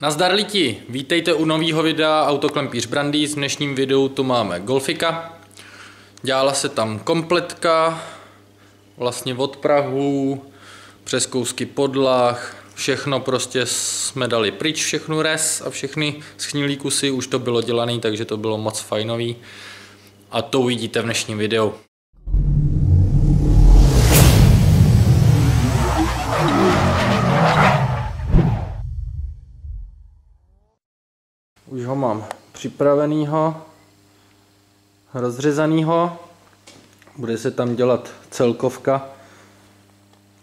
Nazdar lidi, vítejte u nového videa Autoklempíř Brandýs. V dnešním videu tu máme Golfika. Dělala se tam kompletka, vlastně od prahu, přes kousky podlah, všechno prostě jsme dali pryč, všechnu res a všechny schnilý kusy, už to bylo dělané, takže to bylo moc fajnový. A to uvidíte v dnešním videu. Už ho mám připravenýho, rozřezanýho. Bude se tam dělat celkovka.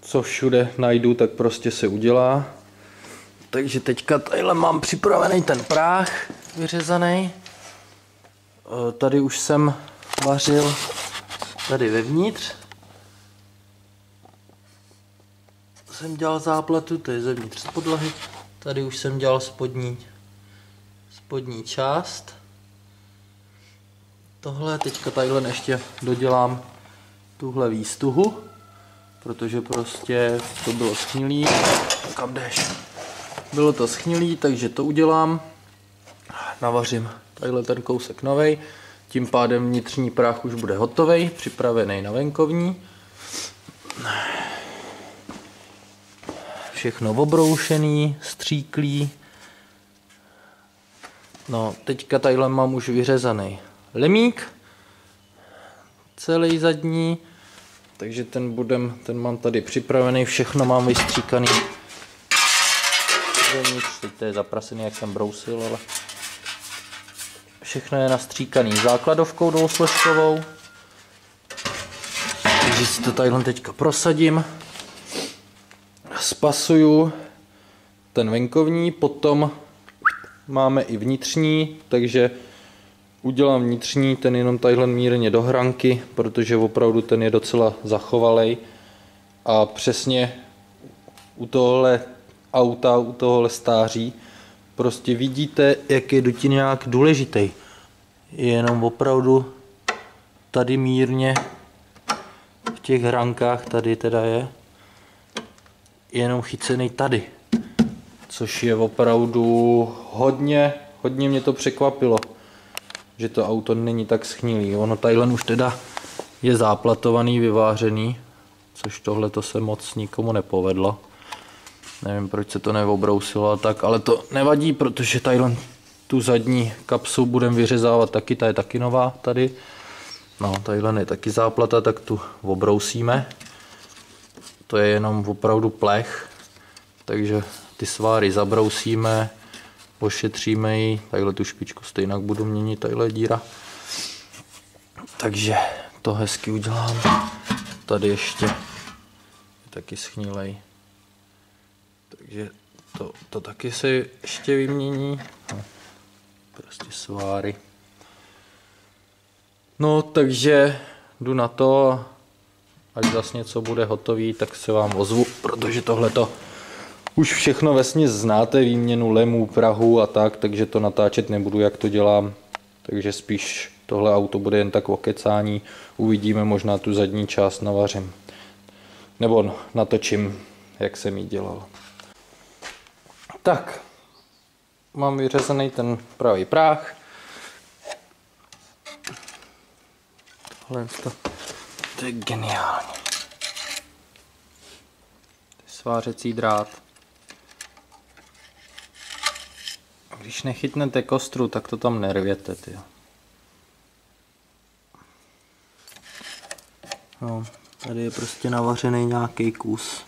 Co všude najdu, tak prostě se udělá. Takže teďka tadyhle mám připravený ten práh vyřezaný. Tady už jsem vařil tady vevnitř. Jsem dělal záplatu, to je zevnitř z podlahy. Tady už jsem dělal spodní část. Tohle teďka tadyhle ještě dodělám tuhle výstuhu, protože prostě to bylo schnilý. Kam jdeš? Bylo to schnilý, takže to udělám. Navařím tadyhle ten kousek novej. Tím pádem vnitřní práh už bude hotový, připravený na venkovní. Všechno obroušený, stříklý. No, teďka tadyhle mám už vyřezaný lemík, celý zadní, takže ten mám tady připravený, všechno mám vystříkaný. Teď to je zaprasený, jak jsem brousil, ale všechno je nastříkaný základovkou dvousložkovou. Takže si to tadyhle teďka prosadím, spasuju ten venkovní, potom máme i vnitřní, takže udělám vnitřní, ten jenom tadyhle mírně do hranky, protože opravdu ten je docela zachovalej. A přesně u tohohle auta, u tohohle stáří, prostě vidíte, jak je dutinák důležitý. Je jenom opravdu tady mírně v těch hrankách, tady teda je jenom chycený tady. Což je opravdu hodně mě to překvapilo, že to auto není tak schnilý. Ono tadyhle už teda je záplatovaný, vyvářený, což tohle to se moc nikomu nepovedlo. Nevím, proč se to neobrousilo tak, ale to nevadí, protože tadyhle tu zadní kapsu budeme vyřezávat taky, ta je taky nová tady. No, tadyhle je taky záplata, tak tu obrousíme. To je jenom opravdu plech, takže ty sváry zabrousíme, ošetříme ji, takhle tu špičku stejně budu měnit, tadyhle je díra. Takže to hezky udělám. Tady ještě je taky schnilej. Takže to taky se ještě vymění. No, prostě sváry. No, takže jdu na to, až zase něco bude hotový, tak se vám ozvu, protože tohleto už všechno vesměs znáte, výměnu lemů, prahu a tak, takže to natáčet nebudu, jak to dělám. Takže spíš tohle auto bude jen tak okecání, uvidíme, možná tu zadní část navařím. Nebo natočím, jak jsem ji dělal. Tak, mám vyřezaný ten pravý práh. Tohle to je geniální. Svářecí drát. Když nechytnete kostru, tak to tam nervěte, tyjo. No, tady je prostě navařený nějaký kus.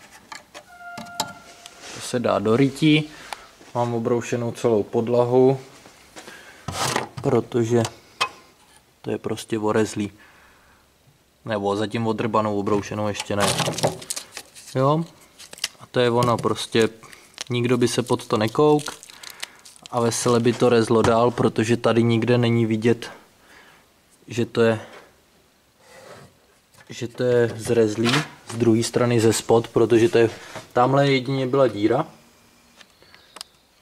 To se dá do rytí. Mám obroušenou celou podlahu, protože to je prostě orezlý. Nebo zatím odrbanou, obroušenou ještě ne. Jo, a to je ono, prostě nikdo by se pod to nekouk. A vesele by to rezlo dál, protože tady nikde není vidět, že to je zrezlý z druhé strany ze spod, protože to je, tamhle jedině byla díra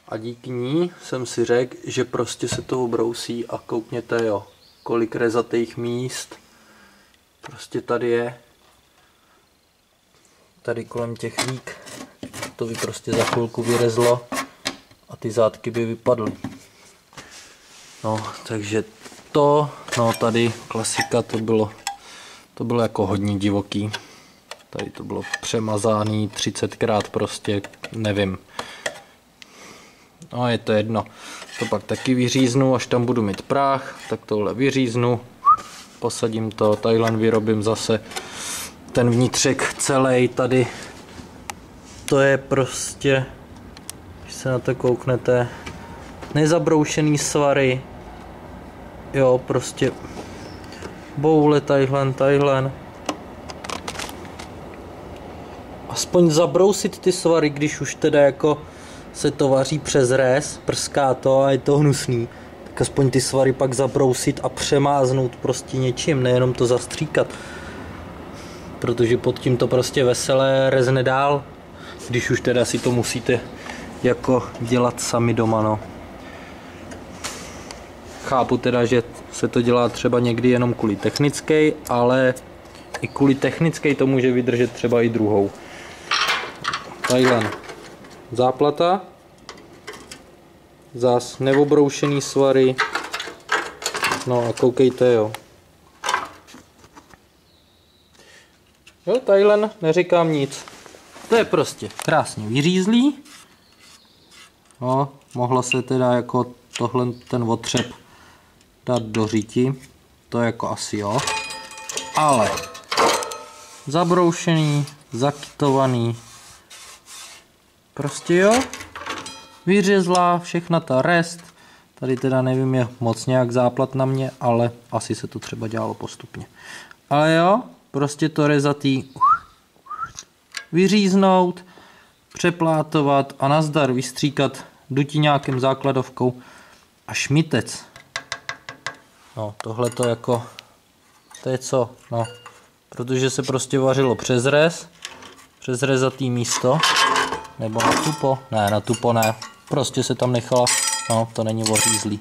a díky ní jsem si řekl, že prostě se to obrousí a koukněte, jo, kolik rezatých míst prostě tady je, tady kolem těch vík, to by prostě za chvilku vyrezlo a ty zátky by vypadly. No, takže to, no tady klasika, to bylo jako hodně divoký. Tady to bylo přemazaný 30krát prostě, nevím. No je to jedno. To pak taky vyříznu, až tam budu mít prach, tak tohle vyříznu. Posadím to, tadyhle vyrobím zase ten vnitřek celý tady. To je prostě, když se na to kouknete, nezabroušený svary. Jo, prostě boule tadyhle. Aspoň zabrousit ty svary, když už teda jako se to vaří přes rez, prská to a je to hnusný. Tak aspoň ty svary pak zabrousit a přemáznout prostě něčím, nejenom to zastříkat. Protože pod tím to prostě veselé rezne dál, když už teda si to musíte jako dělat sami doma, no. Chápu teda, že se to dělá třeba někdy jenom kvůli technické, ale i kvůli technické to může vydržet třeba i druhou. Tadyhle záplata, zás neobroušený svary, no a koukejte, jo. Jo, tadyhle neříkám nic. To je prostě krásně vyřízlý. No, mohlo se teda jako tohle ten otřep dát do řiti, to je jako asi jo. Ale zabroušený, zakytovaný, prostě jo. Vyřezlá všechna ta rest. Tady teda nevím, je moc nějak záplat na mě, ale asi se to třeba dělalo postupně. Ale jo, prostě to rezatý vyříznout, přeplátovat a nazdar vystříkat dutiňákem, základovkou a šmitec. No, tohle to jako, to je co, no, protože se prostě vařilo přes rezatý místo, nebo na tupo, ne, na tupo ne, prostě se tam nechala, no, to není ořízlý,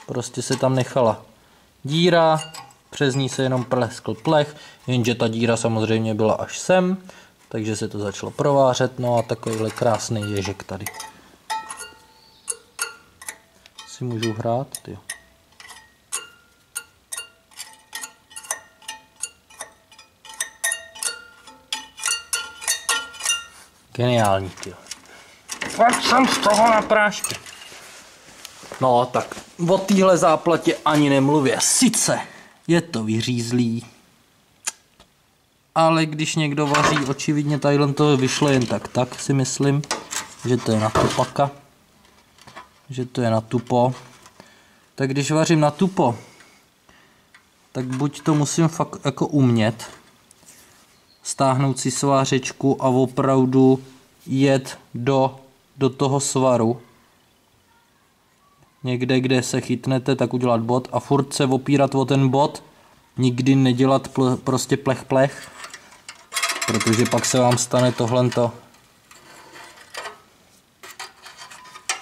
prostě se tam nechala díra, přes ní se jenom pleskl plech, jenže ta díra samozřejmě byla až sem, takže se to začalo provářet, no a takovýhle krásný ježek tady. Si můžu hrát, tyjo. Geniální, tyjo. Fakt jsem z toho na prášky. No tak, o téhle záplatě ani nemluvě. Sice je to vyřízlý, ale když někdo vaří, očividně tadyhle to vyšlo jen tak si myslím, že to je na tupaka, že to je na tupo. Tak když vařím na tupo, tak buď to musím fakt jako umět, stáhnout si svářečku a opravdu jet do toho svaru. Někde, kde se chytnete, tak udělat bod a furt se opírat o ten bod, nikdy nedělat prostě plech, protože pak se vám stane tohlento.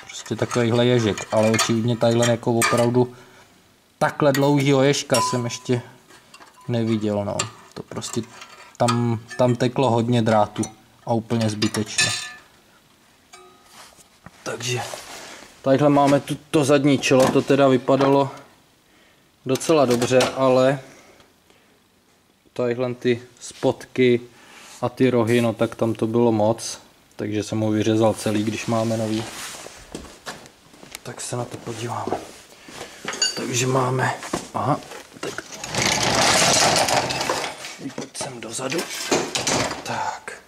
Prostě takovýhle ježek, ale očividně tadyhle jako opravdu takhle dlouhýho ježka jsem ještě neviděl, no. To prostě tam teklo hodně drátu a úplně zbytečně. Takže tadyhle máme to zadní čelo, to teda vypadalo docela dobře, ale tadyhle ty spotky a ty rohy, no tak tam to bylo moc, takže jsem ho vyřezal celý, když máme nový. Tak se na to podíváme. Takže máme, aha, tak pojď sem dozadu. Tak,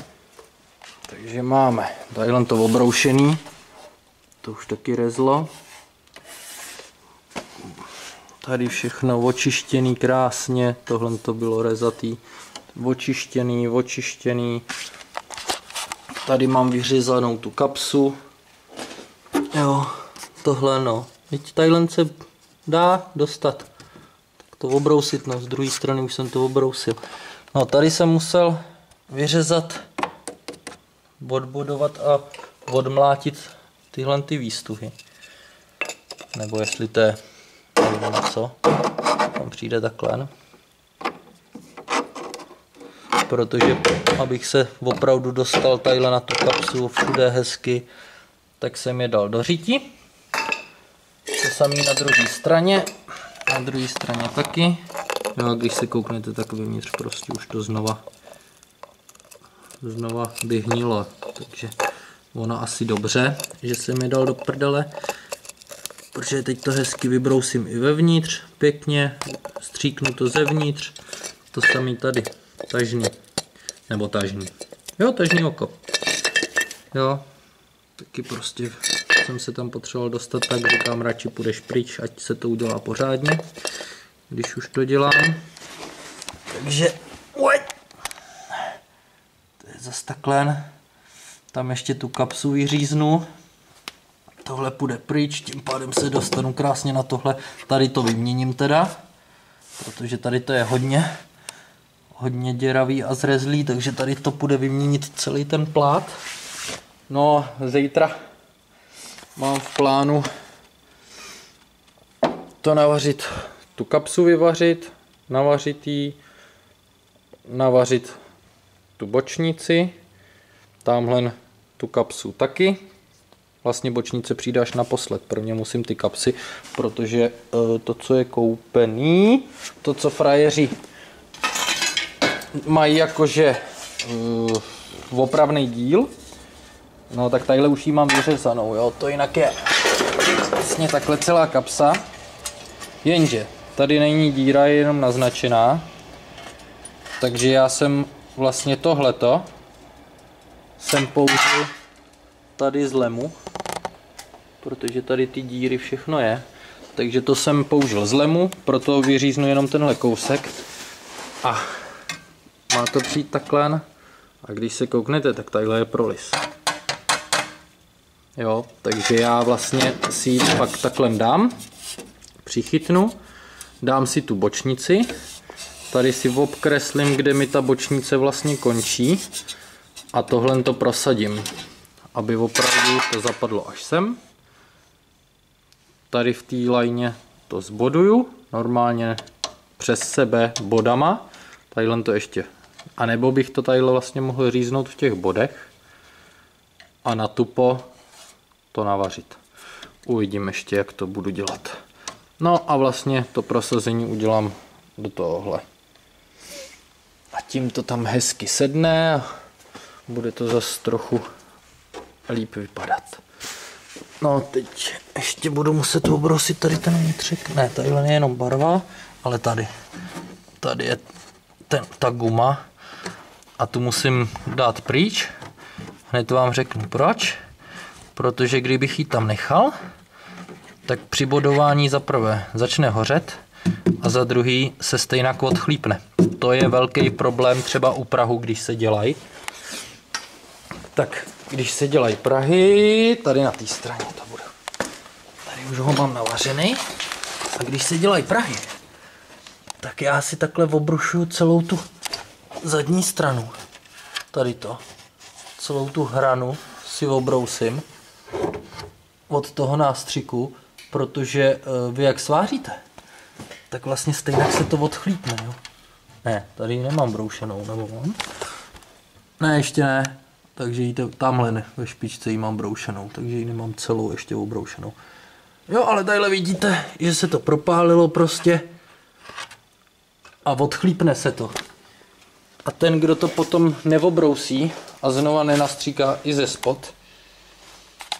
takže máme tadyhle to obroušený, to už taky rezlo. Tady všechno očištěný krásně, tohle to bylo rezatý, očištěný. Tady mám vyřezanou tu kapsu. Jo, tohle no. Teď tadyhle se dá dostat. Tak to obrousit, no z druhé strany už jsem to obrousil. No tady jsem musel vyřezat, odbudovat a odmlátit tyhle ty výstuhy. Nebo jestli to je, nevím co, tam přijde takhle. Protože abych se opravdu dostal tadyhle na tu kapsu, všude hezky, tak jsem je dal do řítí. To samé na druhé straně. Na druhé straně taky. No a když se kouknete, tak vevnitř prostě už to znova by hnilo. Takže ono asi dobře, že jsem je dal do prdele. Protože teď to hezky vybrousím i vevnitř, pěkně, stříknu to zevnitř. To samé tady, tažný, nebo tažný. Jo, tažný oko. Jo, taky prostě jsem se tam potřeboval dostat, tak říkám, radši půjdeš pryč, ať se to udělá pořádně, když už to dělám. Takže, to je zas takhle. Tam ještě tu kapsu vyříznu. Tohle půjde pryč, tím pádem se dostanu krásně na tohle. Tady to vyměním teda, protože tady to je hodně děravý a zrezlý, takže tady to půjde vyměnit celý ten plát. No, zítra mám v plánu to navařit, tu kapsu vyvařit, navařit tu bočnici, tamhle tu kapsu taky. Vlastně bočnice přijde až naposled, prvně musím ty kapsy, protože to, co je koupený, to, co frajeři mají jakože opravný díl, no tak tadyhle už ji mám vyřezanou, jo, to jinak je vlastně takhle celá kapsa, jenže tady není díra, je jenom naznačená, takže já jsem vlastně tohleto jsem použil tady z lemu, protože tady ty díry všechno je, takže to jsem použil z lemu, proto vyříznu jenom tenhle kousek a má to přijít takhle a když se kouknete, tak takhle je prolis. Jo, takže já vlastně si ji pak takhle dám, přichytnu, dám si tu bočnici, tady si obkreslím, kde mi ta bočnice vlastně končí a tohle to prosadím, aby opravdu to zapadlo až sem. Tady v té lajně to zboduju, normálně přes sebe bodama, tadyhle to ještě, a nebo bych to tadyhle vlastně mohl říznout v těch bodech a na tupo to navařit. Uvidím ještě, jak to budu dělat. No a vlastně to prosazení udělám do tohohle. A tím to tam hezky sedne a bude to zase trochu líp vypadat. No teď ještě budu muset obrousit tady ten vnitřek. Ne, tadyhle je jenom barva, ale tady je ta guma a tu musím dát pryč. Hned vám řeknu proč. Protože kdybych ji tam nechal, tak při bodování za prvé začne hořet a za druhý se stejnak odchlípne. To je velký problém třeba u prahu, když se dělají. Tak, když se dělají prahy, tady na té straně to bude. Tady už ho mám navařený. A když se dělají prahy, tak já si takhle obrušuju celou tu zadní stranu. Tady to. Celou tu hranu si obrousím od toho nástřiku, protože vy jak sváříte, tak vlastně stejně se to odchlípne, jo. Ne, tady ji nemám broušenou, nebo mám? Ne, ještě ne, takže ji tamhle ve špičce ji mám broušenou, takže ji nemám celou ještě obroušenou. Jo, ale tadyhle vidíte, že se to propálilo prostě a odchlípne se to. A ten, kdo to potom neobrousí a znova nenastříká i ze spod,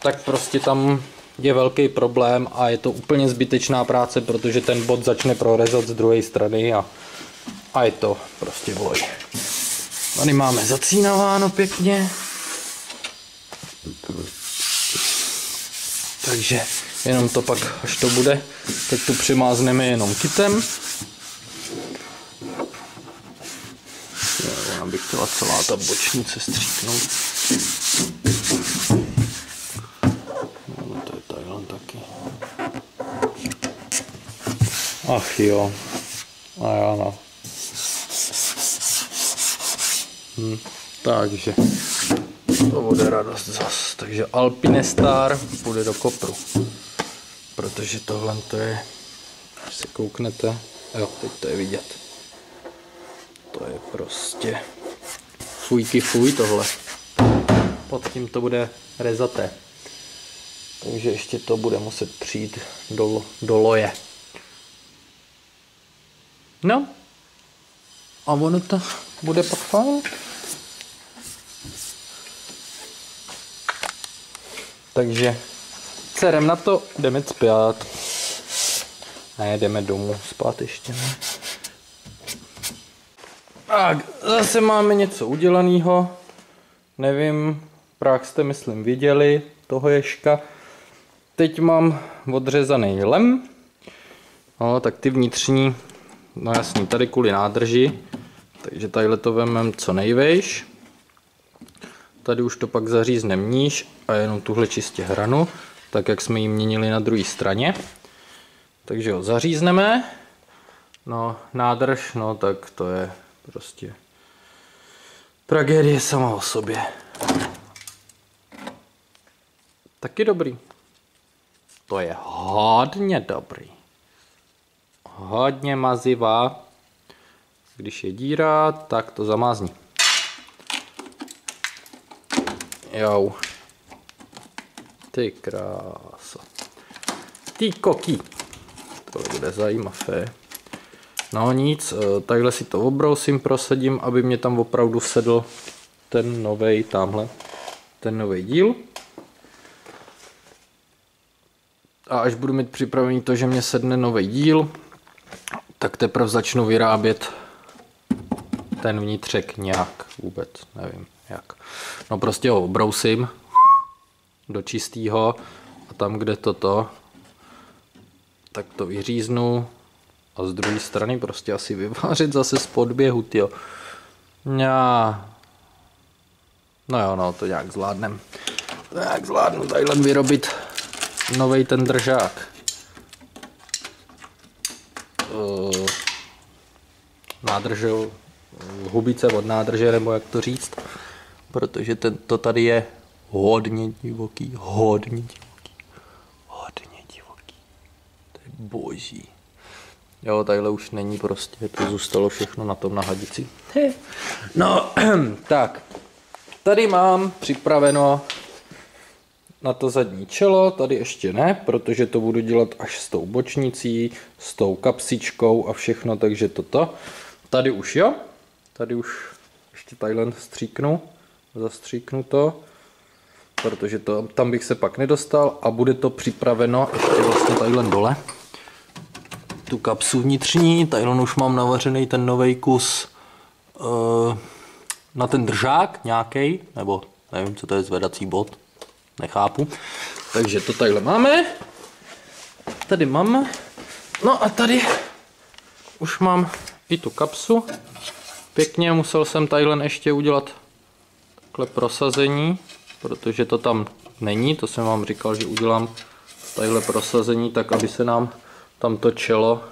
tak prostě tam je velký problém a je to úplně zbytečná práce, protože ten bod začne prorezat z druhé strany a je to prostě boj. Tady máme zacínováno pěkně. Takže jenom to pak, až to bude, tak tu přimázneme jenom kytem. Já bych chtěla celá ta bočnice stříknout. No, to je tadyhle taky. Ach jo. A já no. Takže to bude radost zas. Takže Alpinestar půjde do kopru. Protože tohle to je, když se kouknete, jo, teď to je vidět. To je prostě fujky fuj tohle. Pod tím to bude rezaté. Takže ještě to bude muset přijít do loje. No. A ono to bude pak fajn. Takže cerem na to, jdeme spát. Ne, jdeme domů spát ještě ne. Tak, zase máme něco udělaného. Nevím, právě jste myslím viděli toho ježka. Teď mám odřezaný lem. No, tak ty vnitřní, no jasný, tady kvůli nádrži. Takže tadyhle to vemem co nejvejš. Tady už to pak zaříznem níž a jenom tuhle čistě hranu, tak jak jsme ji měnili na druhé straně. Takže ho zařízneme. No, nádrž, no tak to je prostě tragédie sama o sobě. Taky dobrý. To je hodně dobrý. Hodně mazivá. Když je díra, tak to zamázní. Jau. Ty krása. Ty koky. To bude zajímavé. No nic, takhle si to obrousím, prosadím, aby mě tam opravdu sedl ten novej, tamhle, ten novej díl. A až budu mít připravený to, že mě sedne nový díl, tak teprve začnu vyrábět ten vnitřek nějak, vůbec nevím jak. No prostě ho obrousím do čistého a tam, kde toto, tak to vyříznu a z druhé strany prostě asi vyvářit zase z podběhu, tyjo. No jo, no to nějak zvládnem. Jak zvládnu tadyhle vyrobit novej ten držák. Nádržel, hubice od nádrže, nebo jak to říct. Protože to tady je hodně divoký. To je boží. Jo, takhle už není prostě, to zůstalo všechno na tom na hadici. No, tak. Tady mám připraveno na to zadní čelo, tady ještě ne, protože to budu dělat až s tou bočnicí, s tou kapsičkou a všechno, takže toto. Tady už jo, tady už ještě tadyhle zastříknu to, protože tam bych se pak nedostal a bude to připraveno ještě vlastně tadyhle dole. Tu kapsu vnitřní, tadyhle už mám navařený ten nový kus na ten držák nějaký, nebo nevím, co to je, zvedací bod. Nechápu. Takže to takhle máme. Tady mám. No a tady už mám i tu kapsu. Pěkně musel jsem tadyhle ještě udělat takhle prosazení, protože to tam není. To jsem vám říkal, že udělám tadyhle prosazení, tak aby se nám tam to čelo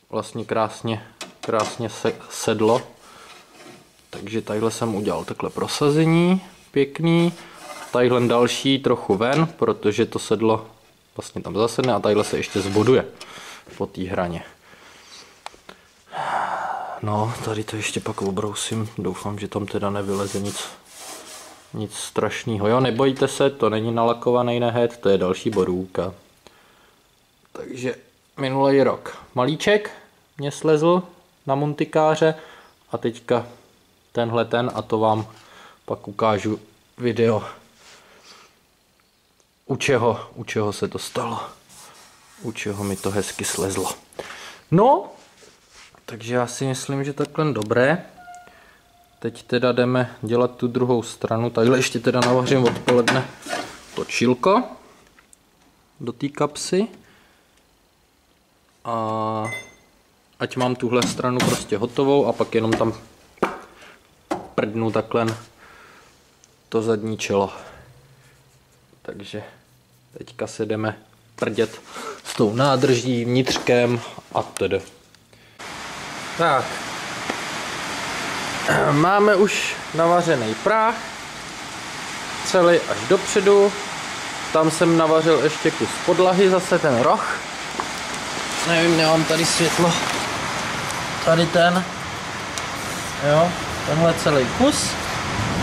vlastně krásně sedlo. Takže tadyhle jsem udělal takhle prosazení. Pěkný. Tadyhle další trochu ven, protože to sedlo vlastně tam zasedne a tadyhle se ještě zbuduje po té hraně. No, tady to ještě pak obrousím. Doufám, že tam teda nevyleze nic strašného. Jo, nebojte se, to není nalakovaný nehet, to je další borůvka. Takže minulý rok malíček mě slezl na muntikáře a teďka tenhle a to vám pak ukážu video. U čeho se to stalo. U čeho mi to hezky slezlo. No, takže já si myslím, že takhle dobré. Teď teda jdeme dělat tu druhou stranu. Takhle ještě teda navařím odpoledne to čilko do té kapsy. A ať mám tuhle stranu prostě hotovou a pak jenom tam prdnu takhle to zadní čelo. Takže teďka se jdeme prdět s tou nádrží, vnitřkem a tedy. Tak. Máme už navařený práh. Celý až dopředu. Tam jsem navařil ještě kus podlahy, zase ten roh. Nevím, nemám tady světlo. Tady ten. Jo, tenhle celý kus.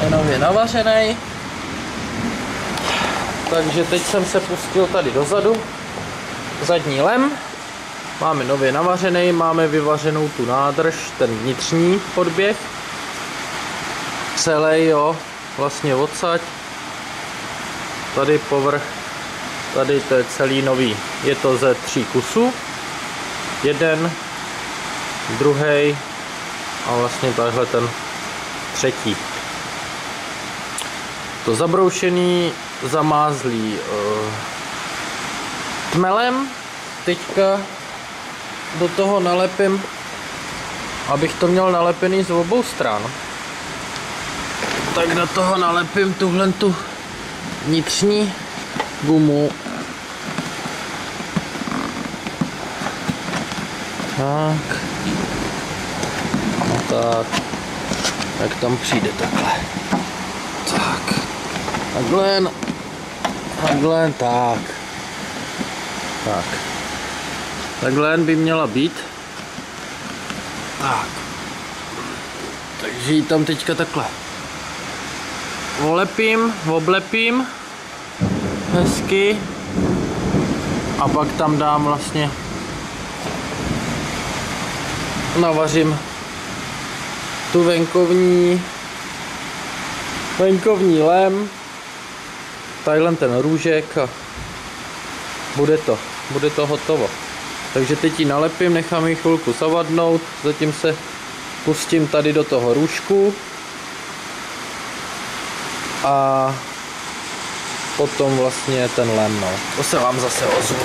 Je nově navařený. Takže teď jsem se pustil tady dozadu. Zadní lem. Máme nově navařený, máme vyvařenou tu nádrž, ten vnitřní podběh. Celý, jo, vlastně odsaď. Tady povrch, tady to je celý nový. Je to ze 3 kusů. Jeden, druhý a vlastně tahle ten třetí. To zabroušený, zamázlý tmelem. Teďka do toho nalepím, abych to měl nalepený z obou stran. Tak do toho nalepím tuhle tu vnitřní gumu. Tak. No tak. Jak tam přijde takhle. Tak. Takhle. Takhle. Tak. Tak. Takhle by měla být. Tak. Takže ji tam teďka takhle oblepím hezky a pak tam dám vlastně, navařím tu venkovní lem, tadyhle ten růžek a bude to hotovo. Takže teď ji nalepím, nechám ji chvilku zavadnout, zatím se pustím tady do toho růžku a potom vlastně ten lem, no. To se vám zase ozvu.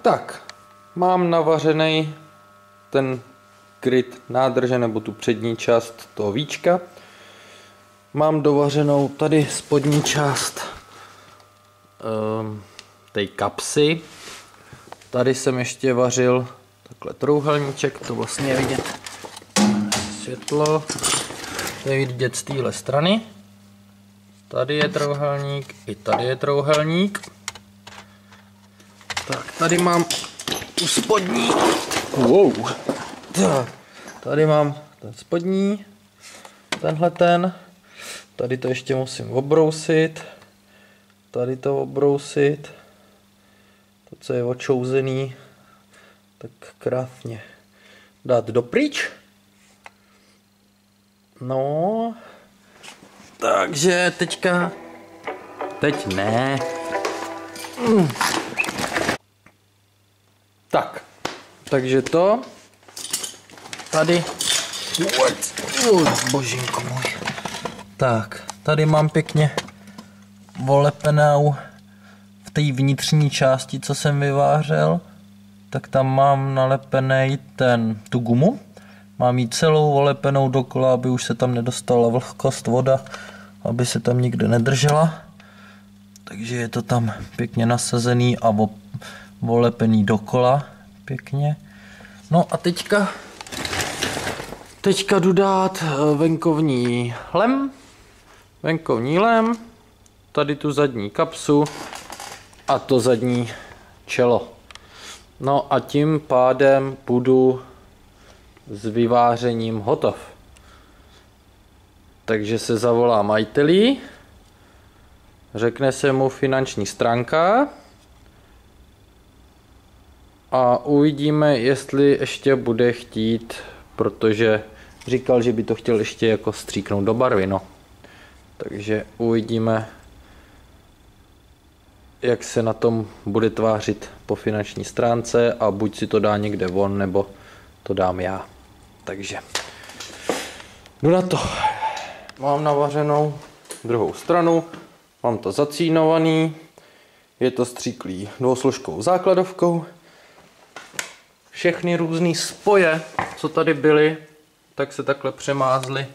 Tak, mám navařený ten kryt nádrže nebo tu přední část toho víčka. Mám dovařenou tady spodní část té kapsy. Tady jsem ještě vařil takhle trojúhelníček, to vlastně je vidět světlo, to je vidět z téhle strany. Tady je trojúhelník, i tady je trojúhelník. Tak, tady mám tu spodní. Wow. Tak, tady mám ten spodní, tenhle ten. Tady to ještě musím obrousit. Tady to obrousit. To, co je očouzený, tak krásně dát dopryč. No, takže teď ne. Tak, takže to tady, božinko můj. Tak, tady mám pěkně volepenou v té vnitřní části, co jsem vyvářel, tak tam mám nalepený tu gumu. Mám ji celou volepenou dokola, aby už se tam nedostala vlhkost, voda, aby se tam nikde nedržela. Takže je to tam pěkně nasazený a volepený dokola pěkně. No a teďka jdu dát venkovní lem, tady tu zadní kapsu a to zadní čelo. No a tím pádem budu s vyvářením hotov. Takže se zavolá majiteli, řekne se mu finanční stránka a uvidíme, jestli ještě bude chtít, protože říkal, že by to chtěl ještě jako stříknout do barvy, no. Takže uvidíme, jak se na tom bude tvářit po finanční stránce a buď si to dá někde von, nebo to dám já. Takže jdu na to. Mám navařenou druhou stranu, mám to zacínovaný, je to stříklý dvousložkovou základovkou. Všechny různé spoje, co tady byly, tak se takhle přemázly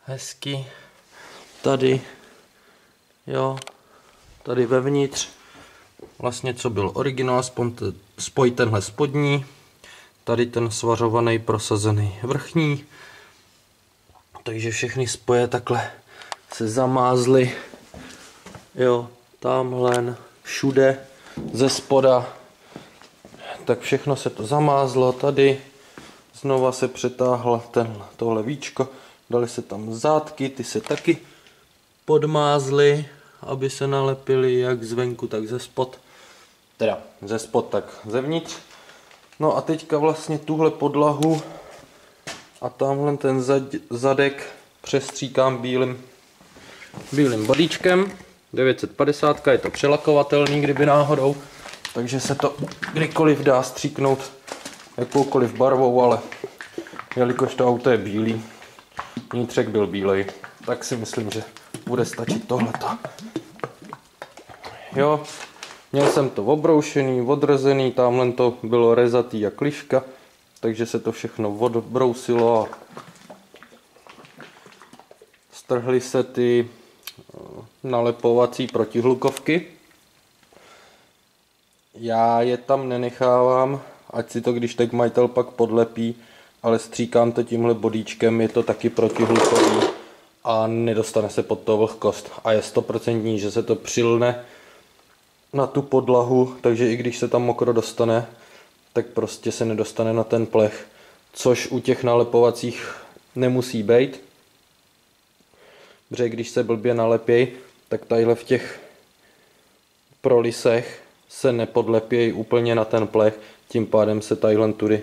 hezky. Tady, jo, tady vevnitř, vlastně co byl originál, spoj tenhle spodní, tady ten svařovaný, prosazený vrchní. Takže všechny spoje takhle se zamázly, jo, tamhle, všude, ze spoda. Tak všechno se to zamázlo, tady znova se přetáhlo tohle víčko. Dali se tam zátky, ty se taky podmázly, aby se nalepily jak zvenku, tak ze spod. Teda ze spod, tak zevnitř. No a teďka vlastně tuhle podlahu a tamhle ten zadek přestříkám bílým bodíčkem. 950 je to přelakovatelný, kdyby náhodou. Takže se to kdykoliv dá stříknout jakoukoliv barvou, ale jelikož to auto je bílý, vnitřek byl bílej, tak si myslím, že bude stačit tohleto. Jo, měl jsem to obroušený, odrzený, tamhle to bylo rezatý jak liška, takže se to všechno odbrousilo a strhly se ty nalepovací protihlukovky. Já je tam nenechávám, ať si to když tak majitel pak podlepí, ale stříkám to tímhle bodíčkem, je to taky protihlukový a nedostane se pod to vlhkost. A je 100%, že se to přilne na tu podlahu, takže i když se tam mokro dostane, tak prostě se nedostane na ten plech, což u těch nalepovacích nemusí být. Protože když se blbě nalepějí, tak tadyhle v těch prolisech se nepodlepějí úplně na ten plech, tím pádem se tadyhle tudy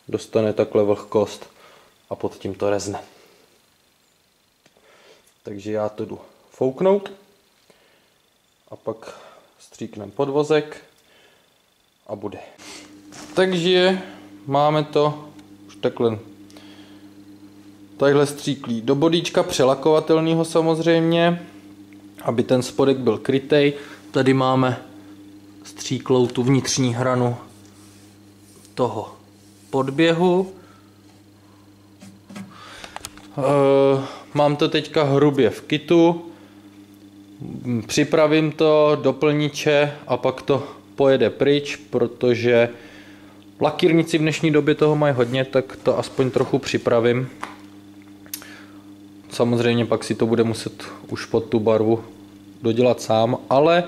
dostane takhle vlhkost a pod tím to rezne. Takže já to jdu fouknout a pak stříknem podvozek a bude. Takže máme to už takhle stříklí do bodíčka přelakovatelného samozřejmě, aby ten spodek byl krytej. Tady máme stříklou tu vnitřní hranu toho podběhu. Mám to teďka hrubě v kitu. Připravím to do plniče a pak to pojede pryč, protože lakírníci v dnešní době toho mají hodně, tak to aspoň trochu připravím. Samozřejmě pak si to bude muset už pod tu barvu dodělat sám, ale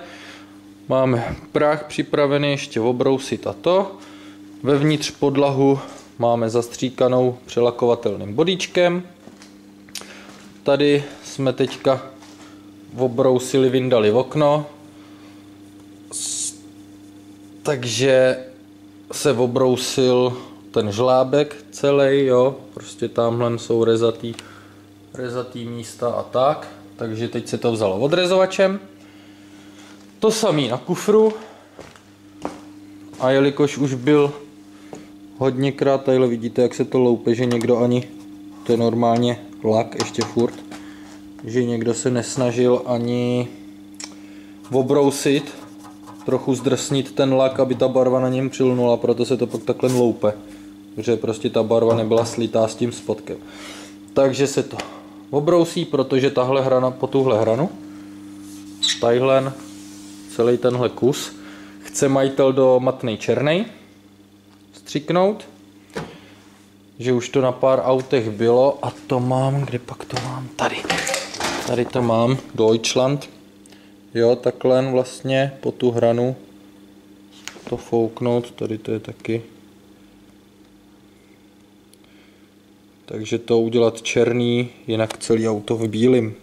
máme práh připravený, ještě obrousit a to. Vevnitř podlahu máme zastříkanou přelakovatelným bodíčkem. Tady jsme teďka obrousili, vyndali okno, takže se obrousil ten žlábek celý, jo, prostě tamhle jsou rezatý místa a tak, takže teď se to vzalo odrezovačem. To samý na kufru a jelikož už byl hodněkrát, tadyhle vidíte, jak se to loupe, že někdo ani, to je normálně lak ještě furt, že někdo se nesnažil ani obrousit, trochu zdrsnit ten lak, aby ta barva na něm přilnula, proto se to pak takhle loupe, protože prostě ta barva nebyla slitá s tím spodkem. Takže se to obrousí, protože tahle hrana po tuhle hranu, tadyhle celý tenhle kus, chce majitel do matnej černej stříknout, že už to na pár autech bylo a to mám, kde pak to mám, tady to mám, Deutschland, jo, takhle vlastně po tu hranu to fouknout, tady to je taky, takže to udělat černý, jinak celý auto v bílým.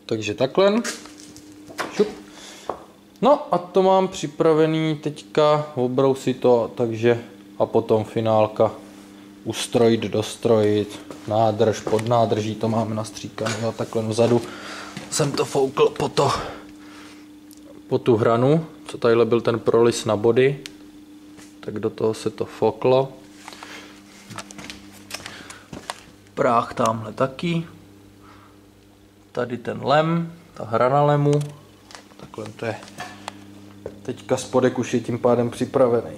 Takže takhle. Šup. No a to mám připravený teďka, obrousit to, takže a potom finálka ustrojit, dostrojit, nádrž, pod nádrží to máme nastříkané, jo, takhle vzadu jsem to foukl po tu hranu, co tadyhle byl ten prolis na body, tak do toho se to foklo. Práh tamhle taky. Tady ten lem, ta hrana lemu, takhle to je. Teďka spodek už je tím pádem připravený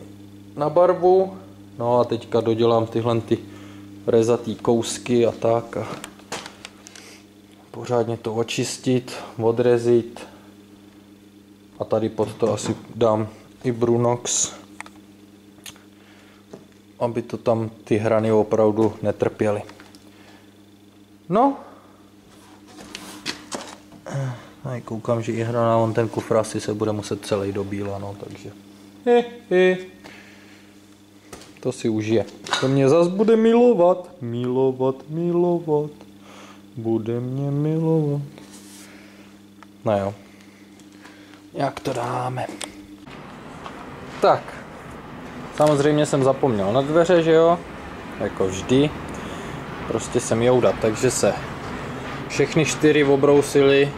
na barvu, no a teďka dodělám tyhle ty rezatý kousky a tak a pořádně to očistit, odrezit a tady pod to asi dám i Brunox, aby to tam ty hrany opravdu netrpěly. No, a koukám, že i hrana, on ten kufr asi se bude muset celý do bíla, no, takže to si užije. To mě zas bude milovat. Milovat. Bude mě milovat. No jo. Jak to dáme? Tak. Samozřejmě jsem zapomněl na dveře, že jo? Jako vždy. Prostě jsem jouda, takže se všechny 4 obrousily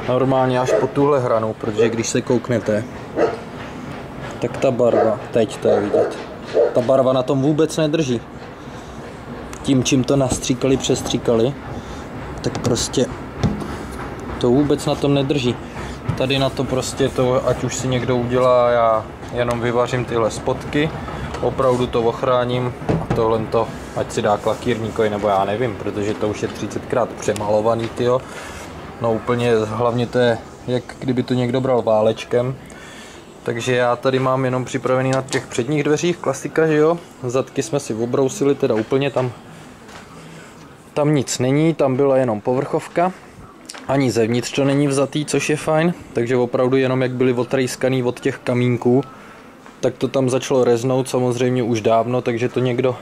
normálně až po tuhle hranu, protože když se kouknete, tak ta barva, teď to je vidět, ta barva na tom vůbec nedrží. Tím, čím to nastříkali, přestříkali, tak prostě to vůbec na tom nedrží. Tady na to prostě to, ať už si někdo udělá, já jenom vyvařím tyhle spotky, opravdu to ochráním a tohle to, ať si dá klakírníkovi, nebo já nevím, protože to už je 30krát přemalovaný, tyjo. No úplně, hlavně to je, jak kdyby to někdo bral válečkem. Takže já tady mám jenom připravený na těch předních dveřích, klasika, že jo. Zadky jsme si obrousili, teda úplně tam nic není, tam byla jenom povrchovka. Ani zevnitř to není vzatý, což je fajn. Takže opravdu jenom jak byly otrejskaný od těch kamínků, tak to tam začalo reznout samozřejmě už dávno, takže to někdo,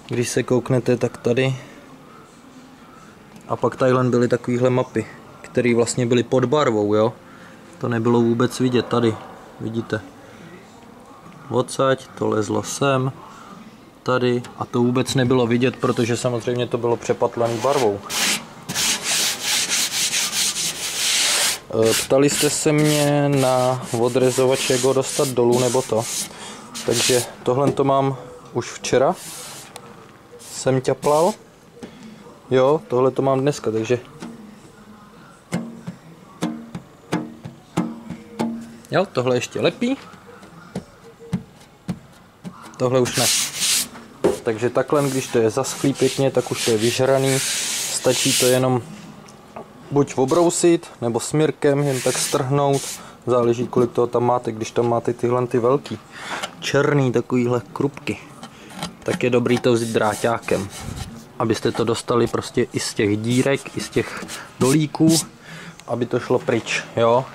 když se kouknete, tak tady. A pak tadyhle byly takovýhle mapy, které vlastně byly pod barvou, jo. To nebylo vůbec vidět tady, vidíte. Odsaď, to lezlo sem, tady a to vůbec nebylo vidět, protože samozřejmě to bylo přepatlaný barvou. Ptali jste se mě na odrezovač, jak ho dostat dolů nebo to. Takže tohle to mám už včera. Jsem ťaplal. Jo, tohle to mám dneska, takže. Jo, tohle ještě lepí. Tohle už ne. Takže takhle, když to je zaschlý pěkně, tak už to je vyžraný. Stačí to jenom buď obrousit, nebo smírkem, jen tak strhnout. Záleží, kolik toho tam máte. Když tam máte tyhle ty velký, černý takovýhle krupky, tak je dobrý to vzít dráťákem, abyste to dostali prostě i z těch dírek, i z těch dolíků, aby to šlo pryč, jo.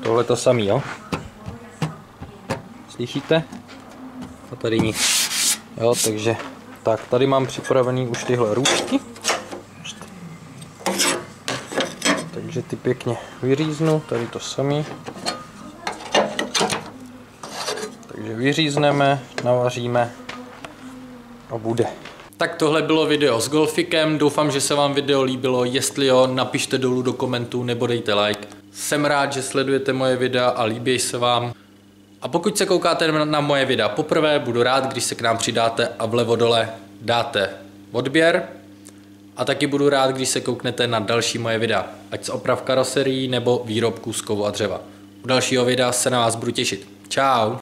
Tohle to samý, jo. Slyšíte? A tady nic. Jo, takže tak, tady mám připravený už tyhle růžky. Takže ty pěkně vyříznu, tady to samý. Takže vyřízneme, navaříme a bude. Tak tohle bylo video s golfikem, doufám, že se vám video líbilo, jestli jo, napište dolů do komentů nebo dejte like. Jsem rád, že sledujete moje videa a líbí se vám. A pokud se koukáte na moje videa poprvé, budu rád, když se k nám přidáte a vlevo dole dáte odběr. A taky budu rád, když se kouknete na další moje videa, ať z oprav karoserií nebo výrobků z kovu a dřeva. U dalšího videa se na vás budu těšit. Čau!